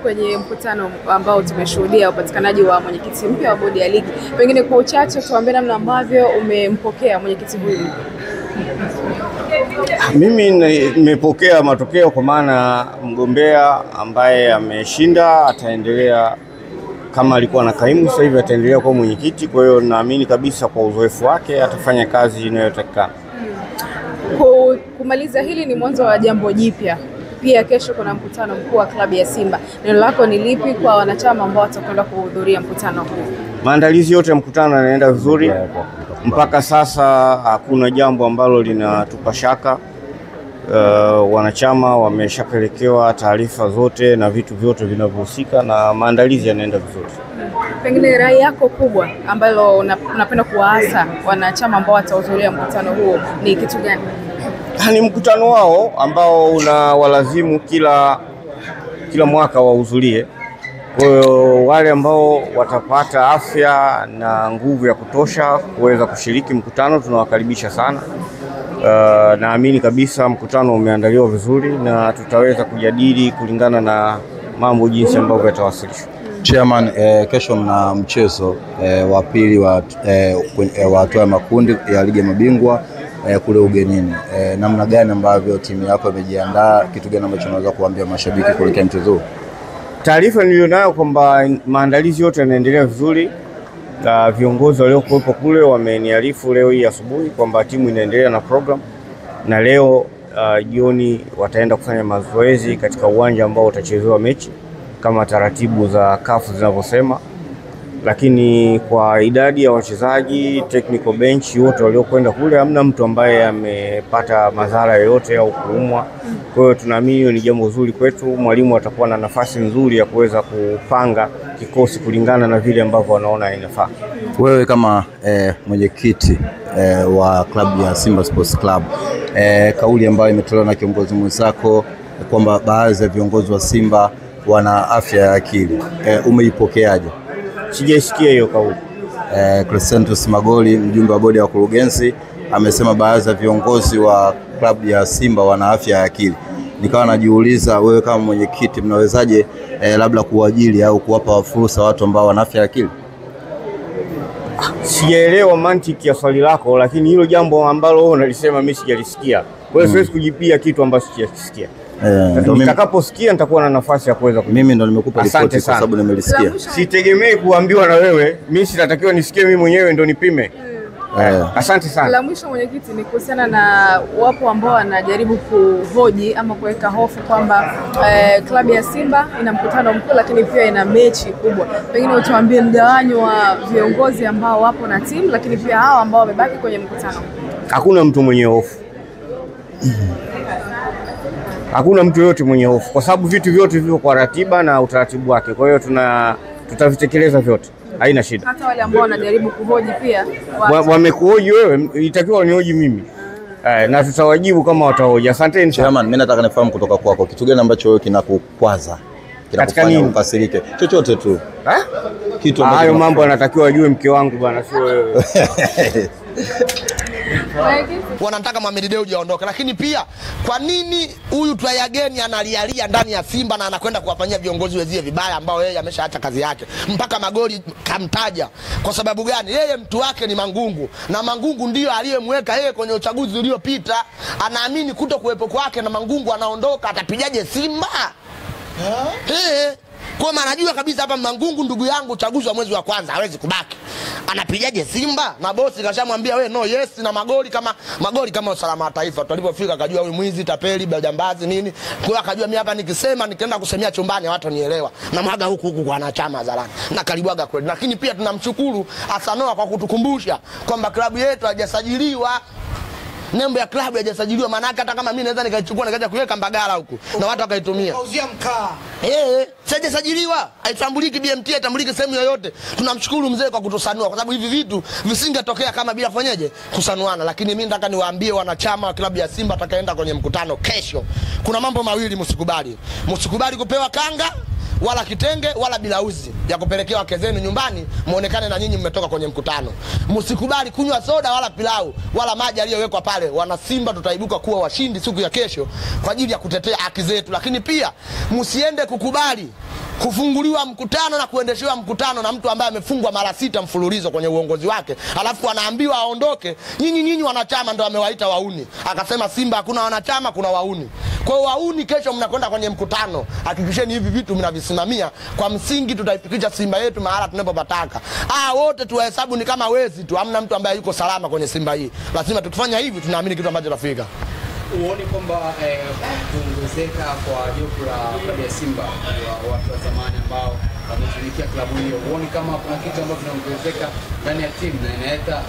kwenye mkutano ambao tumeshuhudia upatikanaji wa mwenyekiti mpya wa bodi ya ligi. Pengine kwa uchache tuambie namna ambavyo umempokea mwenyekiti huyu. Mimi nimepokea matokeo kwa maana mgombea ambaye ameshinda ataendelea kama alikuwa na kaimu, sasa hivi ataendelea kuwa mwenyekiti. Kwa hiyo naamini kabisa kwa uzoefu wake atafanya kazi inayotakikana. Kumaliza hili ni mwanzo wa jambo jipya. Pia kesho kuna mkutano mkuu wa klabu ya Simba. Neno lako ni lipi kwa wanachama ambao watakwenda kuhudhuria mkutano huu? Maandalizi yote ya mkutano yanaenda vizuri. Mpaka sasa hakuna jambo ambalo linatupa shaka. Wanachama wameshapelekewa taarifa zote na vitu vyote vinavyohusika na maandalizi yanaenda vizuri. Pengine rai yako kubwa ambalo unapenda kuwaasa wanachama ambao watahudhuria mkutano huo ni kitu gani? Ni mkutano wao ambao unawalazimu kila mwaka wahudhurie. Kwa hiyo wale ambao watapata afya na nguvu ya kutosha kuweza kushiriki mkutano tunawakaribisha sana. Naamini kabisa mkutano umeandaliwa vizuri na tutaweza kujadili kulingana na mambo jinsi ambavyo yatawasilishwa. Chairman, kesho mna mchezo wa pili wa hatua ya makundi ya ligi ya mabingwa kule ugenini. Namna gani ambavyo timu yako imejiandaa, kitu gani ambacho unaweza kuambia mashabiki kuelekea mchezo huu? Taarifa nilionayo kwamba maandalizi yote yanaendelea vizuri. Viongozi waliokuwepo kule wameniarifu leo hii asubuhi kwamba timu inaendelea na program, na leo jioni wataenda kufanya mazoezi katika uwanja ambao utachezewa mechi kama taratibu za CAF zinavyosema. Lakini kwa idadi ya wachezaji, technical bench wote waliokwenda kule, hamna mtu ambaye amepata madhara yoyote au kuumwa. Kwa hiyo tunaamini hiyo ni jambo zuri kwetu. Mwalimu atakuwa na nafasi nzuri ya kuweza kupanga kikosi kulingana na vile ambavyo wanaona inafaa. Wewe kama mwenyekiti wa klabu ya Simba Sports Club, kauli ambayo imetolewa na kiongozi mwenzako kwamba baadhi ya viongozi wa Simba wana afya ya akili, umeipokeaje? Sijaisikia hiyo kauli. Crescentus Magoli, mjumbe wa bodi ya wakurugenzi, amesema baadhi ya viongozi wa klabu ya Simba wana afya ya akili. Nikawa najiuliza wewe kama mwenyekiti mnawezaje labda kuajili au kuwapa fursa watu ambao wana afya ya akili? Sijaelewa mantiki ya swali lako, lakini hilo jambo ambalo wewe unalisema mimi sijalisikia. Kwa hiyo siwezi kujipia kitu ambacho sijakisikia. Nitakaposikia nitakuwa na nafasi ya kuweza mimi ndo nimekupa ripoti kwa sababu nimelisikia. Sitegemei kuambiwa na wewe, mimi sinatakiwa nisikie mimi mwenyewe ndo nipime. Asante sana. La mwisho mwenyekiti ni kuhusiana na wapo ambao wanajaribu kuhoji ama kuweka hofu kwamba klabu ya Simba ina mkutano mkuu lakini pia ina mechi kubwa. Pengine utuambie mgawanyo wa viongozi ambao wapo na timu lakini pia hao ambao wamebaki kwenye mkutano. Hakuna mtu mwenye hofu. Hakuna mtu yote mwenye hofu kwa sababu vitu vyote viko kwa ratiba na utaratibu wake. Kwa hiyo tutavitekeleza vyote. Haina shida. Hata wale ambao wanajaribu kuhoji pia wamekuhoji wewe, itakiwa wanihoji mimi. Na tutawajibu kama watahoji. Asanteni sana. Chairman, mimi nataka nifahamu kutoka kwako kitu gani ambacho wewe kinakukwaza, kinakufanya ukasirike? Chochote tu. Kitu ambacho hayo mambo anatakiwa ajue mke wangu bwana, sio wewe. Wanataka Mohamed Dewji aondoke, lakini pia kwa nini huyu Twayageni analialia ndani ya Simba na anakwenda kuwafanyia viongozi wezie vibaya ambao yeye ameshaacha kazi yake? Mpaka Magoli kamtaja. Kwa sababu gani? Yeye mtu wake ni Mangungu, na Mangungu ndio aliyemweka yeye kwenye uchaguzi uliopita. Anaamini kuto kuwepo kwake na Mangungu anaondoka atapijaje Simba? Kwa maana anajua kabisa hapa Mangungu ndugu yangu uchaguzi wa mwezi wa kwanza hawezi kubaki. Anapijaje Simba? Na bosi kashamwambia wewe no yes, na Magoli kama usalama wa taifa. Tulipofika akajua huyu mwizi, tapeli, jambazi nini. Kwa hiyo akajua mimi hapa nikisema nikienda kusemea chumbani watu nielewa. Na mwaga huku kwa wanachama hadharani. Na karibwaga kweli. Lakini pia tunamshukuru Asanoa kwa kutukumbusha kwamba klabu yetu haijasajiliwa. Nembo ya klabu haijasajiliwa, maana hata kama mimi naweza nikaichukua nikaja kuweka Mbagala huko na watu wakaitumia. Kauzia mkaa. Sijasajiliwa. Haitambuliki BMT, haitambuliki sehemu yoyote. Tunamshukuru mzee kwa kutusanua kwa sababu hivi vitu visingetokea kama bila kufanyaje kusanuana. Lakini mimi nataka niwaambie wanachama wa klabu ya Simba atakayeenda kwenye mkutano kesho, kuna mambo mawili msikubali. Msikubali kupewa kanga wala kitenge wala bilauzi ya kupelekea wake zenu nyumbani muonekane na nyinyi mmetoka kwenye mkutano. Msikubali kunywa soda wala pilau wala maji aliyowekwa pale. Wana Simba tutaibuka kuwa washindi siku ya kesho kwa ajili ya kutetea haki zetu. Lakini pia msiende kukubali kufunguliwa mkutano na kuendeshewa mkutano na mtu ambaye amefungwa mara 6 mfululizo kwenye uongozi wake, alafu anaambiwa aondoke, nyinyi wanachama ndio amewaita wauni. Akasema Simba hakuna wanachama, kuna wauni. Kwa wauni, kesho mnakwenda kwenye mkutano, hakikisheni hivi vitu mnavisimamia kwa msingi tutaifikisha Simba yetu mahala tunapopataka. Wote tuwahesabu ni kama wezi tu, hamna mtu ambaye yuko salama kwenye Simba hii. Lazima tukifanya hivi tunaamini kitu ambacho tutafika. Uone kwamba kuongezeka kwa jopo la klabu ya Simba watu wa zamani ambao wametumikia klabu hiyo, uone kama kuna kitu ambacho kinaongezeka ndani ya timu na inaleta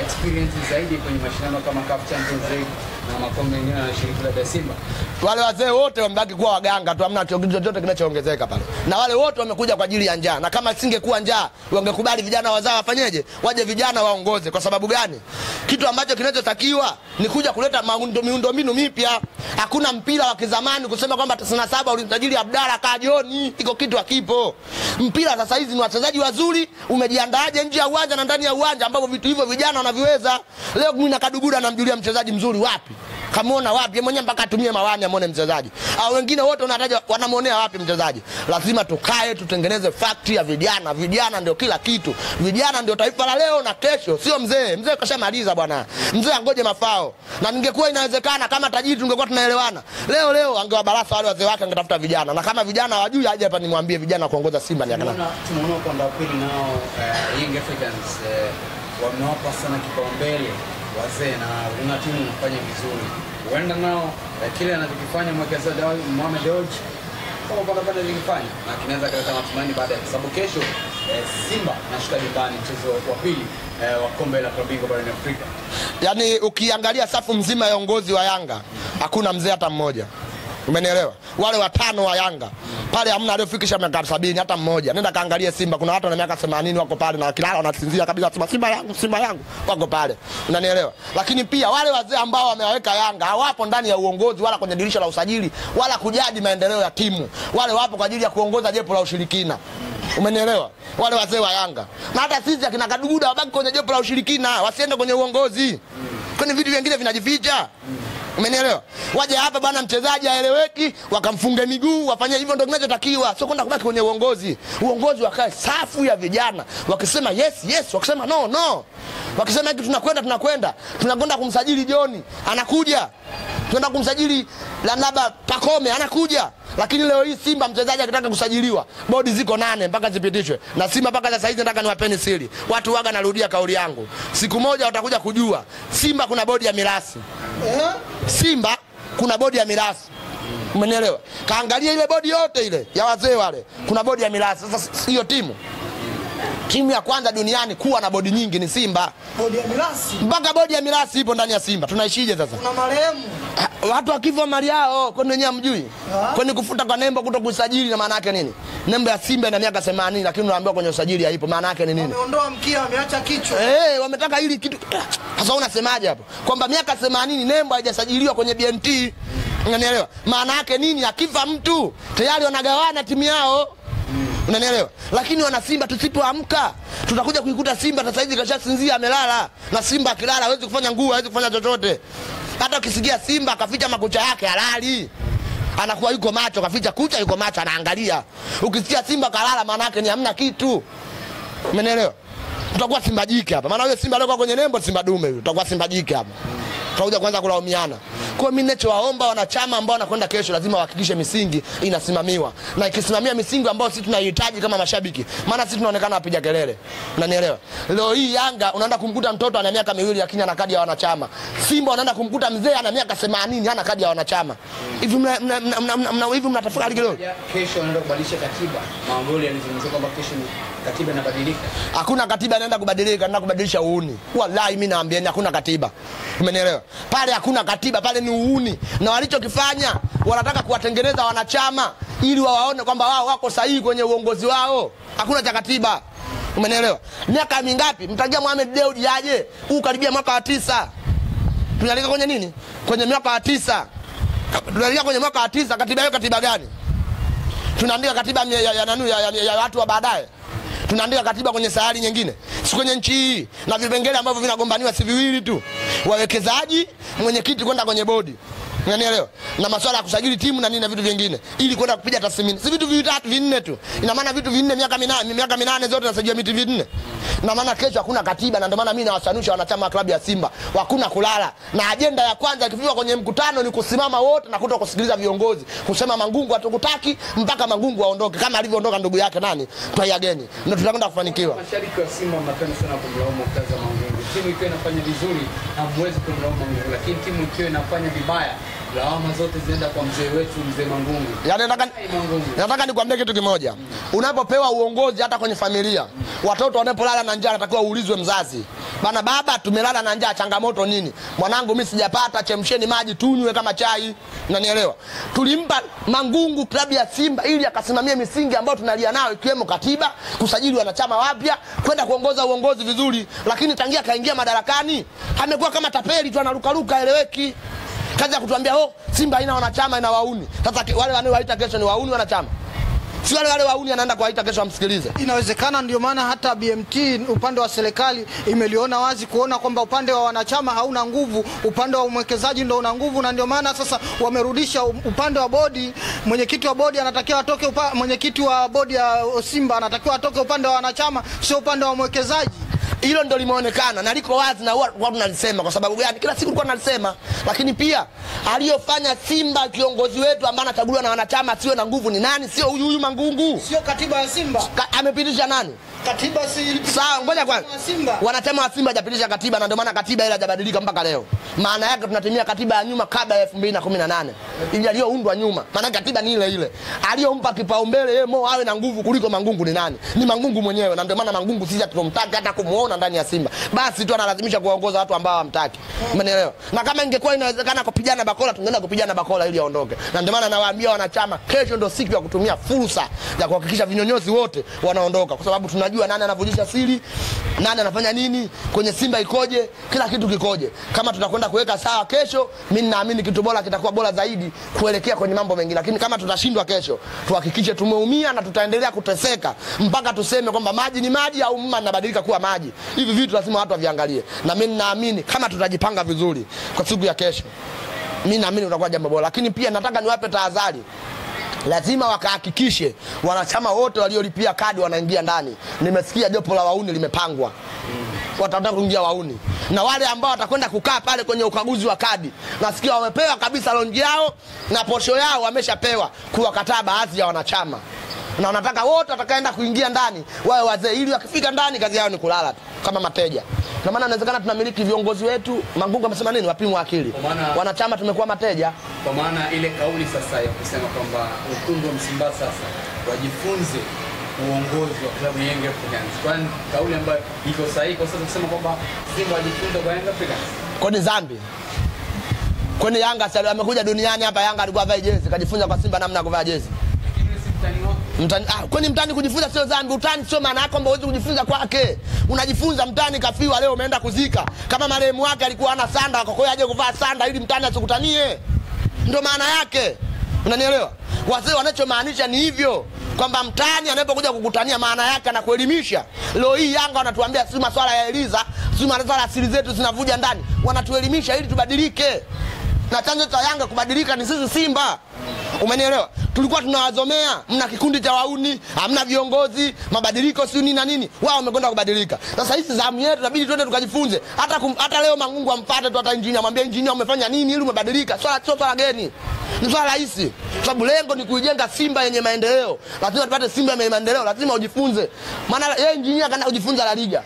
experience zaidi kwenye mashindano kama CAF Champions League na makombe mengine na shirikisho la Simba? Wale wazee wote wamebaki kuwa waganga tu, hamna kitu chochote kinachoongezeka pale. Na wale wote wamekuja kwa ajili ya njaa, na kama singekuwa njaa wangekubali vijana wazao wafanyeje? Waje vijana waongoze. Kwa sababu gani? Kitu ambacho kinachotakiwa ni kuja kuleta miundombinu mipya. Hakuna mpira wa kizamani kusema kwamba 97 ulimsajili Abdalla Kajoni, iko kitu hakipo. Mpira sasa hizi ni wachezaji wazuri, umejiandaaje nje ya uwanja na ndani ya uwanja, ambapo vitu hivyo vijana wanaviweza. Leo mimi na Kaduguda namjulia mchezaji mzuri wapi? Kamuona wapi? Mwenyewe mpaka atumie mawani amuone mchezaji. Wengine wote unataja wanamuonea wapi mchezaji? Lazima tukae tutengeneze factory ya vijana. Vijana ndio kila kitu. Vijana ndio taifa la leo na kesho, sio mzee. Mzee kashamaliza bwana. Mzee angoje mafao. Na ningekuwa inawezekana kama tajiri tungekuwa tunaelewana. Leo angewabarasa wale wazee wake, angetafuta vijana. Na kama vijana hawajui aje hapa nimwambie vijana kuongoza Simba ni akana. Tunaona kwamba kweli nao Young Africans wamewapa sana kipaumbele wazee na una timu inafanya vizuri. Huenda nao kile anachokifanya mwekezaji Mohamed Dewji kama bado alikifanya na kinaweza kuleta matumaini baada ya sababu kesho Simba nashuka dimbani mchezo wa pili wa kombe la klabu bingwa barani Afrika. Yaani ukiangalia safu mzima ya uongozi wa Yanga hakuna mzee hata mmoja. Umenielewa? Wale watano wa Yanga pale hamna aliyofikisha miaka 70 hata mmoja. Nenda kaangalie Simba, kuna watu wana miaka 80 wako pale na wakilala wanasinzia kabisa, Simba yangu wako pale. Unanielewa? Lakini pia wale wazee ambao wamewaweka Yanga hawapo ndani ya uongozi wala kwenye dirisha la usajili wala kujaji maendeleo ya timu. Wale wapo kwa ajili ya kuongoza jopo la ushirikina. Umenielewa? Wale wazee wa Yanga. Na hata sisi akina Kaduguda wabaki kwenye jopo la ushirikina, wasiende kwenye uongozi. Kwani vitu vingine vinajificha. Umenielewa? Waje hapa bwana mchezaji aeleweki, wakamfunge miguu, wafanye hivyo ndio kinachotakiwa. Sio kwenda kubaki kwenye uongozi. Uongozi wakae safu ya vijana. Wakisema yes, wakisema no. Wakisema hiki tunakwenda. Tunakwenda kumsajili Joni, anakuja. Tunaenda kumsajili Lanaba Pakome, anakuja. Lakini leo hii Simba mchezaji akitaka kusajiliwa, bodi ziko 8 mpaka zipitishwe. Na Simba mpaka sasa hivi nataka niwapeni siri. Watu waga narudia kauli yangu. Siku moja watakuja kujua Simba kuna bodi ya mirasi. Simba kuna bodi ya mirasi. Umenielewa? Kaangalia ile bodi yote ile ya wazee wale. Kuna bodi ya mirasi. Sasa hiyo timu ya kwanza duniani kuwa na bodi nyingi ni Simba. Bodi ya mirasi. Mpaka bodi ya mirasi ipo ndani ya Simba. Tunaishije sasa? Kuna marehemu. Watu wakifa mali yao, kwani wenyewe hamjui? Kwani kufuta kwa nembo kutokusajili na maana yake nini? Nembo ya Simba ina miaka 80 lakini unaambiwa kwenye usajili haipo. Maana yake ni nini? Wameondoa mkia, wameacha kichwa. Wametaka hili kitu. Sasa unasemaje hapo? Kwamba miaka 80 nembo haijasajiliwa kwenye BNT. Unanielewa? Maana yake nini? Akifa mtu tayari wanagawana timu yao. Unanielewa? Lakini wana Simba tusipoamka tutakuja kuikuta Simba sasa hivi kashasinzia amelala. Na Simba akilala hawezi kufanya nguo, hawezi kufanya chochote. Hata ukisikia Simba kaficha makucha yake halali. Anakuwa yuko macho, kaficha kucha yuko macho anaangalia. Ukisikia Simba kalala maana yake ni hamna kitu. Umeelewa? Tutakuwa Simba jike hapa. Maana yule Simba alikuwa kwenye nembo Simba dume yule. Tutakuwa Simba jike hapa. Tutakuja kwanza kulaumiana. Kwa mimi ninachowaomba wanachama ambao wanakwenda kesho lazima wahakikishe misingi inasimamiwa. Na ikisimamia misingi ambayo sisi tunahitaji kama mashabiki. Maana sisi tunaonekana wapiga kelele. Unanielewa? Leo hii Yanga unaenda kumkuta mtoto ana miaka 2 lakini ana kadi ya wanachama. Simba unaenda kumkuta mzee ana miaka 80 hana kadi ya wanachama. Hivi mnatafakari leo? Kesho wanaenda kubadilisha katiba. Maongoli yanazungumzia kwamba kesho katiba inabadilika. Hakuna katiba inaenda kubadilika, inaenda kubadilisha uuni. Wallahi mimi naambieni hakuna katiba. Umenielewa? Pale hakuna katiba, pale ni uuni. Na walichokifanya wanataka kuwatengeneza wanachama ili wawaone kwamba wao wako sahihi kwenye uongozi wao. Hakuna cha katiba. Umenielewa? Miaka mingapi? Mtajia Mohamed Dewji aje? Karibia mwaka wa 9. Tunalika kwenye nini? Kwenye mwaka wa 9. Tunalika kwenye mwaka wa 9, katiba hiyo katiba gani? Tunaandika katiba ya watu wa baadaye. Tunaandika katiba kwenye sayari nyingine. Si kwenye nchi hii. Na vipengele ambavyo vinagombaniwa si viwili tu. Wawekezaji, mwenyekiti kwenda kwenye bodi. Unanielewa? Na masuala ya kusajili timu na nini na vitu vingine ili kwenda kupiga tathmini. Si vitu vitatu vinne tu. Ina maana vitu vinne miaka 8 zote nasajia vitu vinne. Na maana kesho hakuna katiba na ndio maana mimi nawasanusha wanachama wa klabu ya Simba hakuna kulala. Na ajenda ya kwanza ikifika kwenye mkutano ni kusimama wote na kuto kusikiliza viongozi. Kusema Mangungu hatukutaki mpaka Mangungu aondoke kama alivyoondoka ndugu yake nani? Twaiageni. Ndio tutakwenda kufanikiwa. Mashabiki wa Simba mnapenda sana kumlaumu kaza Mangungu. Timu ikiwa inafanya vizuri hamwezi kumlaumu Mangungu, lakini timu ikiwa inafanya vibaya lawama zote zienda kwa mzee wetu mzee Mangungu. Yaani nataka nikwambie kitu kimoja. Unapopewa uongozi hata kwenye familia, watoto wanapolala na njaa natakiwa uulizwe mzazi. Bana baba tumelala na njaa changamoto nini? Mwanangu mimi sijapata, chemsheni maji tunywe kama chai. Unanielewa? Tulimpa Mangungu klabu ya Simba ili akasimamia misingi ambayo tunalia nayo ikiwemo katiba, kusajili wanachama wapya, kwenda kuongoza uongozi vizuri, lakini tangia kaingia madarakani amekuwa kama tapeli tu anaruka eleweki. Kazi ya kutuambia Simba haina wanachama ina wauni. Sasa wale wanaowaita kesho ni wauni wanachama. Si wale wauni anaenda kuwaita kesho amsikilize. Inawezekana ndio maana hata BMT upande wa serikali imeliona wazi kuona kwamba upande wa wanachama hauna nguvu, upande wa mwekezaji ndio una nguvu, na ndio maana sasa wamerudisha upande wa bodi. Mwenyekiti wa bodi anatakiwa atoke mwenyekiti wa bodi ya Simba anatakiwa atoke upande wa wanachama, sio upande wa mwekezaji. Hilo ndio limeonekana na liko wazi na watu wanalisema kwa sababu gani? Kila siku tulikuwa tunalisema. Lakini pia aliyofanya Simba kiongozi wetu ambaye anachaguliwa na wanachama sio na nguvu ni nani? Sio huyu Mangungu. Sio katiba ya Simba. Amepitisha nani? Katiba si sawa, ngoja kwanza. Wanachama wa Simba hajapitisha katiba na ndio maana katiba ile haijabadilika mpaka leo. Maana yake tunatumia katiba ya nyuma kabla ya 2018. Ile aliyoundwa nyuma. Maana katiba ni ile ile. Aliyompa kipaumbele yeye Mo awe na nguvu kuliko Mangungu ni nani? Ni Mangungu mwenyewe na ndio maana Mangungu sisi hatumtaki hata kumuona ndani ya Simba. Basi tu analazimisha kuongoza watu ambao hamtaki. Umeelewa? Na kama ingekuwa inawezekana kupigana bakola tungeenda kupigana bakola ili aondoke. Na ndio maana nawaambia wanachama kesho ndio siku ya kutumia fursa ya kuhakikisha vinyonyozi wote wanaondoka kwa sababu tunajua nani anavujisha siri, nani anafanya nini, kwenye Simba ikoje, kila kitu kikoje. Kama tutakwenda kuweka sawa kesho, mimi naamini kitu bora kitakuwa bora zaidi kuelekea kwenye mambo mengi. Lakini kama tutashindwa kesho, tuhakikishe tumeumia na tutaendelea kuteseka mpaka tuseme kwamba maji ni maji au mma inabadilika kuwa maji. Hivi vitu lazima watu waviangalie. Na mimi naamini kama tutajipanga vizuri kwa siku ya kesho, mimi naamini utakuwa jambo bora. Lakini pia nataka niwape tahadhari. Lazima wakahakikishe wanachama wote waliolipia kadi wanaingia ndani. Nimesikia jopo la wauni limepangwa. Watataka kuingia wauni. Na wale ambao watakwenda kukaa pale kwenye ukaguzi wa kadi, nasikia wamepewa kabisa lonji yao na posho yao wameshapewa kuwakataa baadhi ya wanachama. Na wanataka wote watakaenda kuingia ndani wawe wazee ili wakifika ndani kazi yao ni kulala tu kama mateja. Na maana inawezekana tunamiliki viongozi wetu. Mangungu amesema nini? Wapimwe akili. Wanachama tumekuwa mateja. Kwa maana ile kauli sasa ya kusema kwamba ukundu wa Msimbazi sasa wajifunze uongozi wa klabu ya Young Africans. Kwani kauli ambayo iko sahihi kwa sasa kusema kwamba Simba wajifunze kwa Young Africans. Kwani dhambi? Kwani Yanga sasa amekuja duniani hapa Yanga alikuwa vaa jezi, kajifunza kwa Simba namna ya kuvaa jezi. Mtani kwani mtani kujifunza sio dhambi? Utani sio maana yako kwamba uweze kujifunza kwake. Unajifunza mtani kafiwa leo umeenda kuzika. Kama marehemu wake alikuwa ana sanda kwa hiyo aje kuvaa sanda ili mtani asikutanie. Ndio maana yake. Unanielewa? Wazee wanachomaanisha ni hivyo kwamba mtani anapokuja kukutania maana yake anakuelimisha. Leo hii Yanga wanatuambia si masuala ya Eliza, si masuala asili zetu zinavuja ndani. Wanatuelimisha ili tubadilike. Na chanzo cha Yanga kubadilika ni sisi Simba. Umenielewa? Tulikuwa tunawazomea, mna kikundi cha wauni, hamna viongozi, mabadiliko si nini na nini. Wao wamekwenda kubadilika. Sasa hizi zamu yetu inabidi twende tukajifunze. Hata leo Mangungu ampate tu hata injinia, amwambie injinia umefanya nini ili umebadilika. Swala geni. Ni swala rahisi. Sababu lengo ni kuijenga Simba yenye maendeleo. Lazima tupate Simba yenye maendeleo, lazima ujifunze. Maana yeye injinia kana kujifunza La Liga.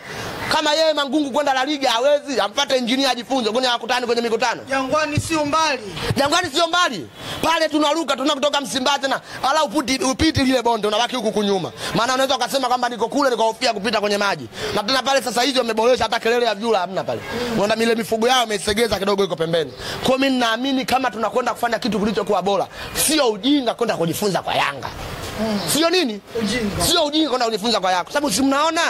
Kama yeye Mangungu kwenda La Liga hawezi, ampate injinia ajifunze. Kwani hawakutani kwenye mikutano? Jangwani sio mbali. Jangwani sio mbali. Pale tunaruka kutoka Msimbazi na wala upiti lile bonde unabaki huku kunyuma. Maana unaweza ukasema kwamba niko kule nikahofia kupita kwenye maji. Na tena pale sasa hizi wameboresha hata kelele ya vyura hamna pale. Unaona mile mifugo yao wameisegeza kidogo iko pembeni. Kwa mimi naamini kama tunakwenda kufanya kitu kilichokuwa bora, sio ujinga kwenda kujifunza kwa Yanga. Sio nini? Ujinga. Sio ujinga kwenda kujifunza kwa Yanga. Sababu si mnaona?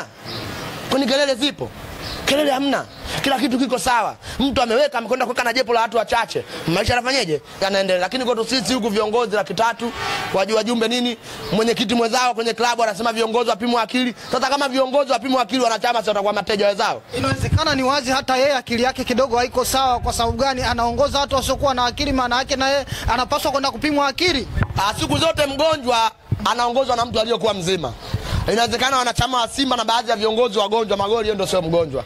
Kwani kelele zipo? Kelele hamna. Kila kitu kiko sawa. Mtu ameweka amekwenda kuweka na jepo la watu wachache. Maisha yanafanyaje? Yanaendelea. Lakini kwa sisi huku viongozi 300 wajumbe nini? Mwenyekiti mwenzao kwenye klabu anasema viongozi wapimwe akili. Sasa kama viongozi wapimwe akili, wanachama sio watakuwa mateja wenzao. Inawezekana ni wazi hata yeye akili yake kidogo haiko sawa. Kwa sababu gani? Anaongoza watu wasiokuwa na akili, maana yake na yeye anapaswa kwenda kupimwa akili. Siku zote mgonjwa anaongozwa na mtu aliyokuwa mzima. Inawezekana wanachama wa Simba na baadhi ya viongozi wagonjwa magoli, ndio sio mgonjwa.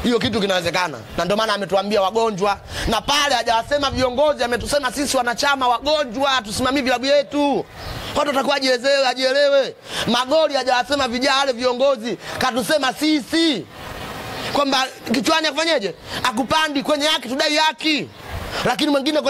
Hiyo kitu kinawezekana. Na ndio maana ametuambia wagonjwa, na pale hajawasema viongozi, ametusema sisi wanachama wagonjwa tusimamie vilabu yetu. Watu watakuwa ajielewe. Magoli hajawasema vijana viongozi, katusema sisi. Kwamba kichwani afanyeje? Akupandi kwenye haki tudai haki. Lakini mwingine